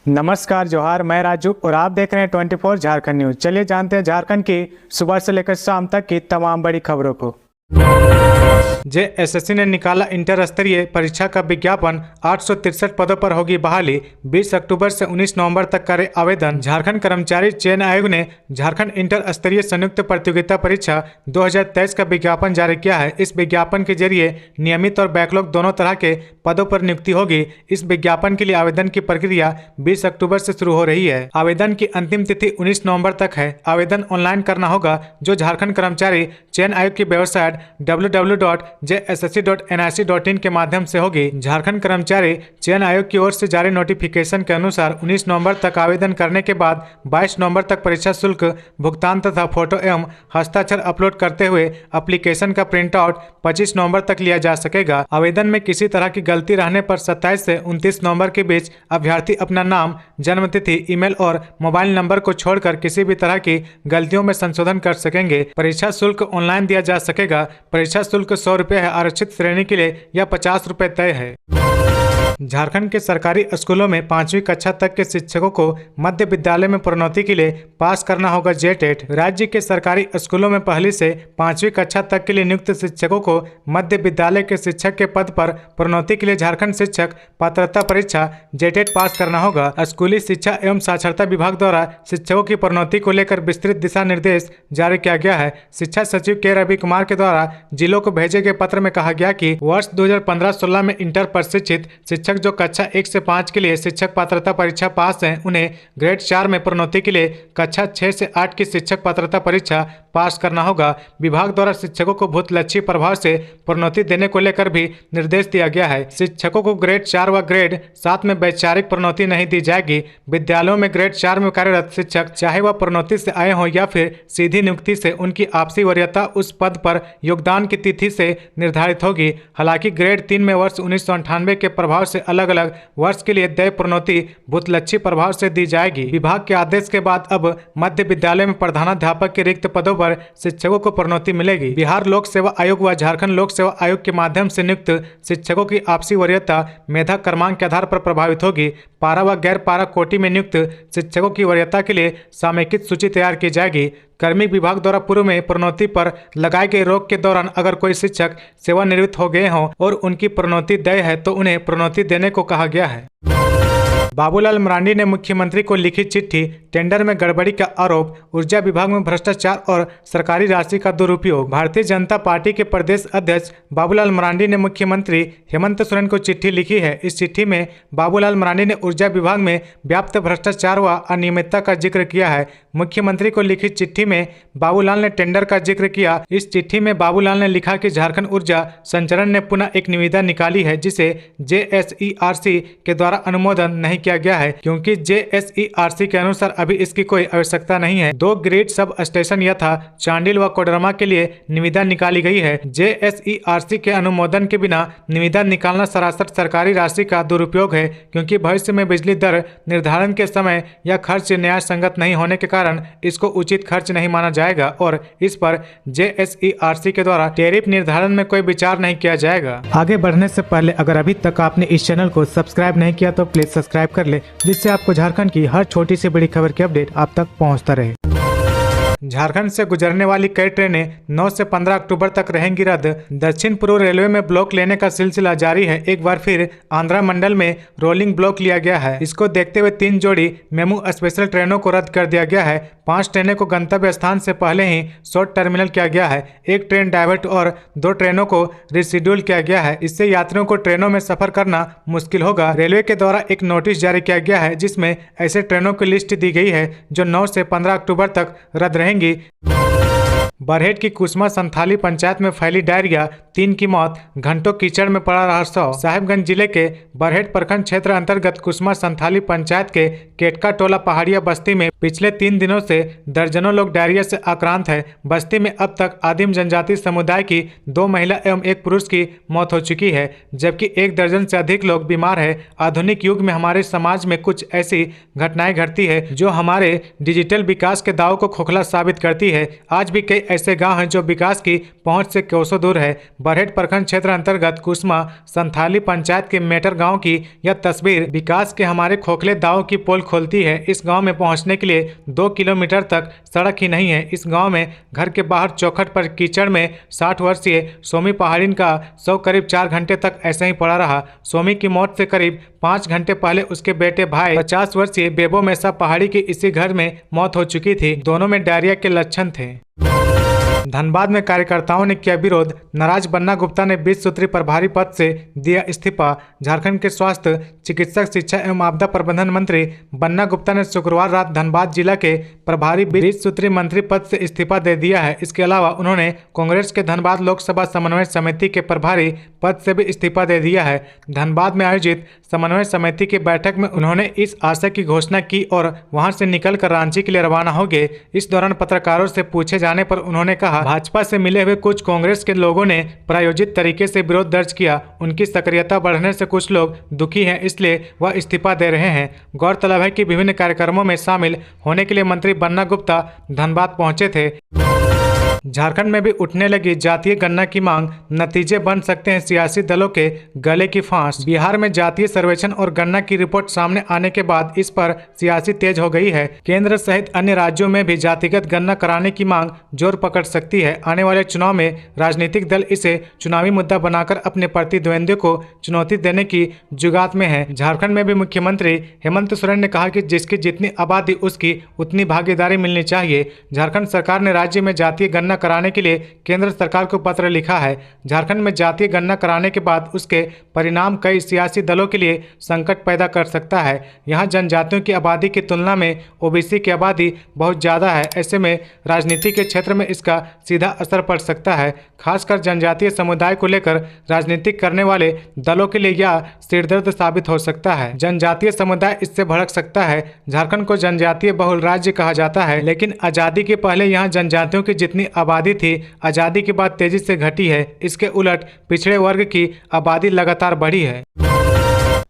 नमस्कार जोहार, मैं राजू और आप देख रहे हैं 24 झारखंड न्यूज। चलिए जानते हैं झारखंड की सुबह से लेकर शाम तक की तमाम बड़ी खबरों को। जेएसएससी ने निकाला इंटर स्तरीय परीक्षा का विज्ञापन। 863 पदों पर होगी बहाली। 20 अक्टूबर से 19 नवंबर तक करे आवेदन। झारखंड कर्मचारी चयन आयोग ने झारखंड इंटर स्तरीय संयुक्त प्रतियोगिता परीक्षा 2023 का विज्ञापन जारी किया है। इस विज्ञापन के जरिए नियमित और बैकलॉग दोनों तरह के पदों पर नियुक्ति होगी। इस विज्ञापन के लिए आवेदन की प्रक्रिया 20 अक्टूबर से शुरू हो रही है। आवेदन की अंतिम तिथि 19 नवंबर तक है। आवेदन ऑनलाइन करना होगा, जो झारखंड कर्मचारी चयन आयोग की वेबसाइट www.jssc.nic.in के माध्यम से होगी। झारखंड कर्मचारी चयन आयोग की ओर से जारी नोटिफिकेशन के अनुसार 19 नवंबर तक आवेदन करने के बाद 22 नवंबर तक परीक्षा शुल्क भुगतान तथा फोटो एवं हस्ताक्षर अपलोड करते हुए एप्लीकेशन का प्रिंट आउट 25 नवंबर तक लिया जा सकेगा। आवेदन में किसी तरह की गलती रहने पर 27 से 29 नवंबर के बीच अभ्यर्थी अपना नाम, जन्मतिथि, ईमेल और मोबाइल नंबर को छोड़कर किसी भी तरह की गलतियों में संशोधन कर सकेंगे। परीक्षा शुल्क ऑनलाइन दिया जा सकेगा। परीक्षा शुल्क 100 रुपये है। आरक्षित श्रेणी के लिए यह 50 रुपये तय है। झारखंड के सरकारी स्कूलों में 5वीं कक्षा तक के शिक्षकों को मध्य विद्यालय में प्रोन्नति के लिए पास करना होगा जेटेट। राज्य के सरकारी स्कूलों में पहली से 5वीं कक्षा तक के लिए नियुक्त शिक्षकों को मध्य विद्यालय के शिक्षक के पद पर प्रोन्नति के लिए झारखंड शिक्षक पात्रता परीक्षा जेटेट पास करना होगा। स्कूली शिक्षा एवं साक्षरता विभाग द्वारा शिक्षकों की प्रोन्नति को लेकर विस्तृत दिशा निर्देश जारी किया गया है। शिक्षा सचिव के रवि कुमार के द्वारा जिलों को भेजे गए पत्र में कहा गया कि वर्ष 2015-16 में इंटर प्रशिक्षित शिक्षक जो कक्षा 1 से 5 के लिए शिक्षक पात्रता परीक्षा पास हैं, उन्हें ग्रेड 4 में प्रोन्नति के लिए कक्षा 6 से 8 की शिक्षक पात्रता परीक्षा पास करना होगा। विभाग द्वारा शिक्षकों को भूतलक्षी प्रभाव से प्रोन्नति देने को लेकर भी निर्देश दिया गया है। शिक्षकों को ग्रेड 4 व ग्रेड 7 में वैचारिक प्रोन्नति नहीं दी जाएगी। विद्यालयों में ग्रेड 4 में कार्यरत शिक्षक चाहे वह प्रोन्नति से आए हों या फिर सीधी नियुक्ति से, उनकी आपसी वरीयता उस पद पर योगदान की तिथि से निर्धारित होगी। हालांकि ग्रेड 3 में वर्ष 1998 के प्रभाव से अलग अलग वर्ष के लिए देय प्रोन्नति भूतलक्षी प्रभाव से दी जाएगी। विभाग के आदेश के बाद अब मध्य विद्यालय में प्रधानाध्यापक के रिक्त पदों पर शिक्षकों को प्रोन्नति मिलेगी। बिहार लोक सेवा आयोग व झारखंड लोक सेवा आयोग के माध्यम से नियुक्त शिक्षकों की आपसी वरीयता मेधा क्रमांक के आधार पर प्रभावित होगी। पारा व गैर पारा कोटि में नियुक्त शिक्षकों की वरीयता के लिए समेकित सूची तैयार की जाएगी। कार्मिक विभाग द्वारा पूर्व में प्रोन्नति पर लगाए गए रोक के दौरान अगर कोई शिक्षक सेवानिवृत्त हो गए हों और उनकी प्रोन्नति देय है तो उन्हें प्रोन्नति देने को कहा गया है। बाबूलाल मरांडी ने मुख्यमंत्री को लिखी चिट्ठी। टेंडर में गड़बड़ी का आरोप। ऊर्जा विभाग में भ्रष्टाचार और सरकारी राशि का दुरुपयोग। भारतीय जनता पार्टी के प्रदेश अध्यक्ष बाबूलाल मरांडी ने मुख्यमंत्री हेमंत सोरेन को चिट्ठी लिखी है। इस चिट्ठी में बाबूलाल मरांडी ने ऊर्जा विभाग में व्याप्त भ्रष्टाचार व अनियमितता का जिक्र किया है। मुख्यमंत्री को लिखी चिट्ठी में बाबूलाल ने टेंडर का जिक्र किया। इस चिट्ठी में बाबूलाल ने लिखा कि झारखंड ऊर्जा संचरण ने पुनः एक निविदा निकाली है, जिसे JSERC के द्वारा अनुमोदन नहीं किया गया है, क्योंकि JSERC के अनुसार अभी इसकी कोई आवश्यकता नहीं है। 2 ग्रिड सब स्टेशन यथा चांडिल व कोडरमा के लिए निविदा निकाली गई है। JSERC के अनुमोदन के बिना निविदा निकालना सरासर सरकारी राशि का दुरुपयोग है, क्योंकि भविष्य में बिजली दर निर्धारण के समय यह खर्च न्याय संगत नहीं होने के कारण इसको उचित खर्च नहीं माना जाएगा और इस पर JSERC के द्वारा टैरिफ निर्धारण में कोई विचार नहीं किया जाएगा। आगे बढ़ने से पहले अगर अभी तक आपने इस चैनल को सब्सक्राइब नहीं किया तो प्लीज सब्सक्राइब कर ले, जिससे आपको झारखंड की हर छोटी से बड़ी खबर की अपडेट आप तक पहुंचता रहे। झारखंड से गुजरने वाली कई ट्रेनें 9 से 15 अक्टूबर तक रहेंगी रद्द। दक्षिण पूर्व रेलवे में ब्लॉक लेने का सिलसिला जारी है। एक बार फिर आंध्रा मंडल में रोलिंग ब्लॉक लिया गया है। इसको देखते हुए 3 जोड़ी मेमू स्पेशल ट्रेनों को रद्द कर दिया गया है। 5 ट्रेनों को गंतव्य स्थान से पहले ही शॉर्ट टर्मिनल किया गया है। 1 ट्रेन डाइवर्ट और 2 ट्रेनों को रिशेड्यूल किया गया है। इससे यात्रियों को ट्रेनों में सफर करना मुश्किल होगा। रेलवे के द्वारा एक नोटिस जारी किया गया है, जिसमें ऐसे ट्रेनों की लिस्ट दी गई है जो 9 से 15 अक्टूबर तक रद्द रहेंगी। बरहेट की कुसमा संथाली पंचायत में फैली डायरिया, 3 की मौत। घंटों कीचड़ में पड़ा रहा शव। साहिबगंज जिले के बरहेट प्रखंड क्षेत्र अंतर्गत कुसमा संथाली पंचायत के केटका टोला पहाड़िया बस्ती में पिछले 3 दिनों से दर्जनों लोग डायरिया से आक्रांत हैं। बस्ती में अब तक आदिम जनजाति समुदाय की 2 महिला एवं 1 पुरुष की मौत हो चुकी है, जबकि 1 दर्जन से अधिक लोग बीमार हैं। आधुनिक युग में हमारे समाज में कुछ ऐसी घटनाएं घटती है जो हमारे डिजिटल विकास के दावों को खोखला साबित करती है। आज भी कई ऐसे गाँव हैं जो विकास की पहुँच से कोसों दूर है। बरहेट प्रखंड क्षेत्र अंतर्गत कुसमा संथाली पंचायत के मेटर गाँव की यह तस्वीर विकास के हमारे खोखले दावों की पोल खोलती है। इस गाँव में पहुँचने के लिए 2 किलोमीटर तक सड़क ही नहीं है। इस गांव में घर के बाहर चौखट पर कीचड़ में 60 वर्षीय सोमी पहाड़िन का शव करीब 4 घंटे तक ऐसे ही पड़ा रहा। सोमी की मौत से करीब 5 घंटे पहले उसके बेटे भाई 50 वर्षीय बेबो मैसा पहाड़ी की इसी घर में मौत हो चुकी थी। दोनों में डायरिया के लक्षण थे। धनबाद में कार्यकर्ताओं ने किया विरोध। नाराज बन्ना गुप्ता ने 20 सूत्री प्रभारी पद से दिया इस्तीफा। झारखंड के स्वास्थ्य, चिकित्सक, शिक्षा एवं आपदा प्रबंधन मंत्री बन्ना गुप्ता ने शुक्रवार रात धनबाद जिला के प्रभारी 20 सूत्री मंत्री पद से इस्तीफा दे दिया है। इसके अलावा उन्होंने कांग्रेस के धनबाद लोकसभा समन्वय समिति के प्रभारी पद से भी इस्तीफा दे दिया है। धनबाद में आयोजित समन्वय समिति की बैठक में उन्होंने इस आशय की घोषणा की और वहां से निकलकर रांची के लिए रवाना हो गए। इस दौरान पत्रकारों से पूछे जाने पर उन्होंने कहा, भाजपा से मिले हुए कुछ कांग्रेस के लोगों ने प्रायोजित तरीके से विरोध दर्ज किया। उनकी सक्रियता बढ़ने से कुछ लोग दुखी हैं, इसलिए वह इस्तीफा दे रहे हैं। गौरतलब है कि विभिन्न कार्यक्रमों में शामिल होने के लिए मंत्री बन्ना गुप्ता धनबाद पहुंचे थे। झारखंड में भी उठने लगी जातीय गणना की मांग, नतीजे बन सकते हैं सियासी दलों के गले की फांस। बिहार में जातीय सर्वेक्षण और गणना की रिपोर्ट सामने आने के बाद इस पर सियासी तेज हो गई है। केंद्र सहित अन्य राज्यों में भी जातिगत गणना कराने की मांग जोर पकड़ सकती है। आने वाले चुनाव में राजनीतिक दल इसे चुनावी मुद्दा बनाकर अपने प्रतिद्वंदियों को चुनौती देने की जुगात में है। झारखंड में भी मुख्यमंत्री हेमंत सोरेन ने कहा कि जिसकी जितनी आबादी उसकी उतनी भागीदारी मिलनी चाहिए। झारखंड सरकार ने राज्य में जातीय गणना कराने के लिए केंद्र सरकार को पत्र लिखा है। झारखंड में जातीय गणना कराने के बाद उसके परिणाम कई सियासी दलों के लिए संकट पैदा कर सकता है। यहाँ जनजातियों की आबादी की तुलना में ओबीसी की आबादी बहुत ज़्यादा है। ऐसे में राजनीति के क्षेत्र में इसका सीधा असर पड़ सकता है। खासकर जनजातीय समुदाय को लेकर राजनीति करने वाले दलों के लिए यह सिरदर्द साबित हो सकता है। जनजातीय समुदाय इससे भड़क सकता है। झारखंड को जनजातीय बहुल राज्य कहा जाता है, लेकिन आज़ादी के पहले यहाँ जनजातियों की जितनी आबादी थी, आज़ादी के बाद तेजी से घटी है। इसके उलट पिछड़े वर्ग की आबादी लगातार बढ़ी है।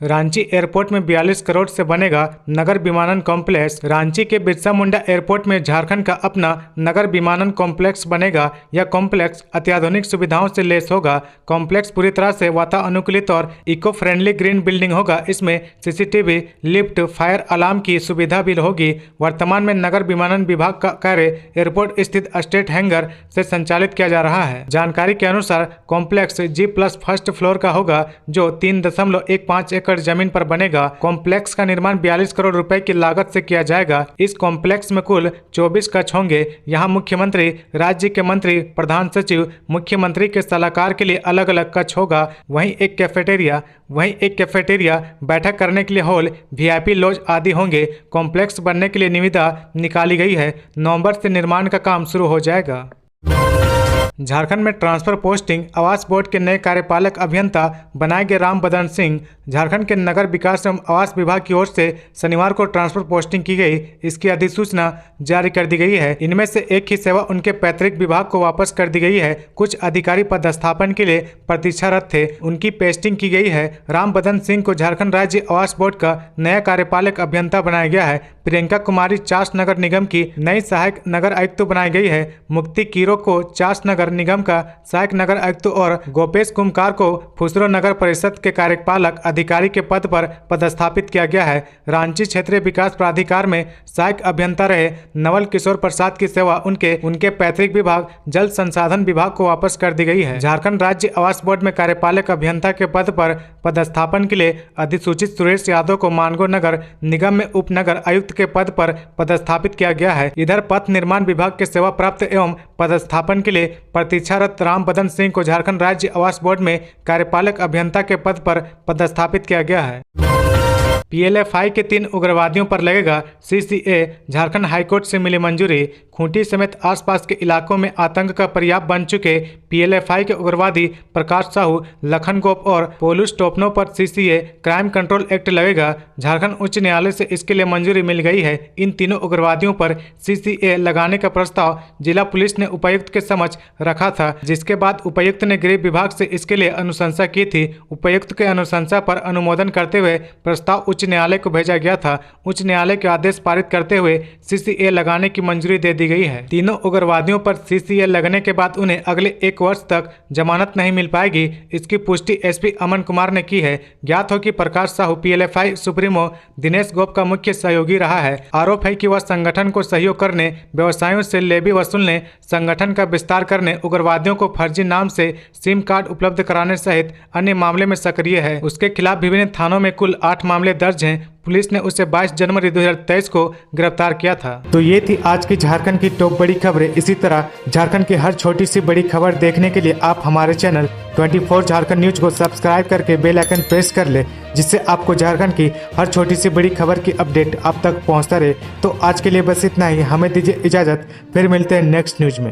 रांची एयरपोर्ट में 42 करोड़ से बनेगा नगर विमानन कॉम्प्लेक्स। रांची के बिरसा मुंडा एयरपोर्ट में झारखंड का अपना नगर विमानन कॉम्प्लेक्स बनेगा। यह कॉम्प्लेक्स अत्याधुनिक सुविधाओं से लैस होगा। कॉम्प्लेक्स पूरी तरह से वातानुकूलित और इको फ्रेंडली ग्रीन बिल्डिंग होगा। इसमें सीसीटीवी, लिफ्ट, फायर अलार्म की सुविधा भी होगी। वर्तमान में नगर विमानन विभाग का कार्य एयरपोर्ट स्थित स्टेट हैंगर से संचालित किया जा रहा है। जानकारी के अनुसार कॉम्प्लेक्स G+ फर्स्ट फ्लोर का होगा, जो 3.15 एकड़ जमीन पर बनेगा। कॉम्प्लेक्स का निर्माण 42 करोड़ रुपए की लागत से किया जाएगा। इस कॉम्प्लेक्स में कुल 24 कक्ष होंगे। यहाँ मुख्यमंत्री, राज्य के मंत्री, प्रधान सचिव, मुख्यमंत्री के सलाहकार के लिए अलग अलग कक्ष होगा। वहीं एक कैफेटेरिया, बैठक करने के लिए हॉल, VIP लॉज आदि होंगे। कॉम्प्लेक्स बनने के लिए निविदा निकाली गई है। नवंबर से निर्माण का काम शुरू हो जाएगा। झारखंड में ट्रांसफर पोस्टिंग, आवास बोर्ड के नए कार्यपालक अभियंता बनाए गए राम बदन सिंह। झारखंड के नगर विकास एवं आवास विभाग की ओर से शनिवार को ट्रांसफर पोस्टिंग की गई। इसकी अधिसूचना जारी कर दी गई है। इनमें से एक ही सेवा उनके पैतृक विभाग को वापस कर दी गई है। कुछ अधिकारी पदस्थापन के लिए प्रतीक्षारत थे, उनकी पोस्टिंग की गई है। राम बदन सिंह को झारखंड राज्य आवास बोर्ड का नया कार्यपालक अभियंता बनाया गया है। प्रियंका कुमारी चास नगर निगम की नई सहायक नगर आयुक्त बनाई गई है। मुक्ति कीरो को चास नगर निगम का सहायक नगर आयुक्त और गोपेश कुमकार को फुसरो नगर परिषद के कार्यपालक अधिकारी के पद पर पदस्थापित किया गया है। रांची क्षेत्रीय विकास प्राधिकार में सहायक अभियंता रहे नवल किशोर प्रसाद की सेवा उनके पैतृक विभाग जल संसाधन विभाग को वापस कर दी गई है। झारखंड राज्य आवास बोर्ड में कार्यपालक अभियंता के पद पर पदस्थापन के लिए अधिसूचित सुरेश यादव को मानगो नगर निगम में उप नगर आयुक्त के पद पर पदस्थापित किया गया है। इधर पथ निर्माण विभाग के सेवा प्राप्त एवं पदस्थापन के लिए प्रतीक्षारत राम बदन सिंह को झारखंड राज्य आवास बोर्ड में कार्यपालक अभियंता के पद पर पदस्थापित किया गया है। PLFI के 3 उग्रवादियों पर लगेगा CCA, झारखंड हाईकोर्ट से मिली मंजूरी। खूंटी समेत आसपास के इलाकों में आतंक का पर्याप्त बन चुके पीएलएफआई के उग्रवादी प्रकाश साहू, लखन गोप और पोलूस टोपनो पर सीसीए क्राइम कंट्रोल एक्ट लगेगा। झारखंड उच्च न्यायालय से इसके लिए मंजूरी मिल गई है। इन तीनों उग्रवादियों पर सीसीए लगाने का प्रस्ताव जिला पुलिस ने उपायुक्त के समक्ष रखा था, जिसके बाद उपायुक्त ने गृह विभाग से इसके लिए अनुशंसा की थी। उपायुक्त के अनुशंसा पर अनुमोदन करते हुए प्रस्ताव उच्च न्यायालय को भेजा गया था। उच्च न्यायालय के आदेश पारित करते हुए सीसीए लगाने की मंजूरी दे दी गई है। तीनों उग्रवादियों पर सीसीए लगने के बाद उन्हें अगले 1 वर्ष तक जमानत नहीं मिल पाएगी। इसकी पुष्टि एसपी अमन कुमार ने की है। ज्ञात हो कि प्रकाश साहू पीएलएफआई सुप्रीमो दिनेश गोप का मुख्य सहयोगी रहा है। आरोप है कि वह संगठन को सहयोग करने, व्यवसायों से लेवी वसूलने, संगठन का विस्तार करने, उग्रवादियों को फर्जी नाम से सिम कार्ड उपलब्ध कराने सहित अन्य मामले में सक्रिय है। उसके खिलाफ विभिन्न थानों में कुल 8 मामले दर्ज हैं। पुलिस ने उसे 22 जनवरी 2023 को गिरफ्तार किया था। तो ये थी आज की झारखंड की टॉप बड़ी खबरें। इसी तरह झारखंड की हर छोटी सी बड़ी खबर देखने के लिए आप हमारे चैनल 24 झारखंड न्यूज को सब्सक्राइब करके बेल आइकन प्रेस कर ले, जिससे आपको झारखंड की हर छोटी सी बड़ी खबर की अपडेट आप तक पहुंचता रहे। तो आज के लिए बस इतना ही। हमें दीजिए इजाजत, फिर मिलते हैं नेक्स्ट न्यूज में।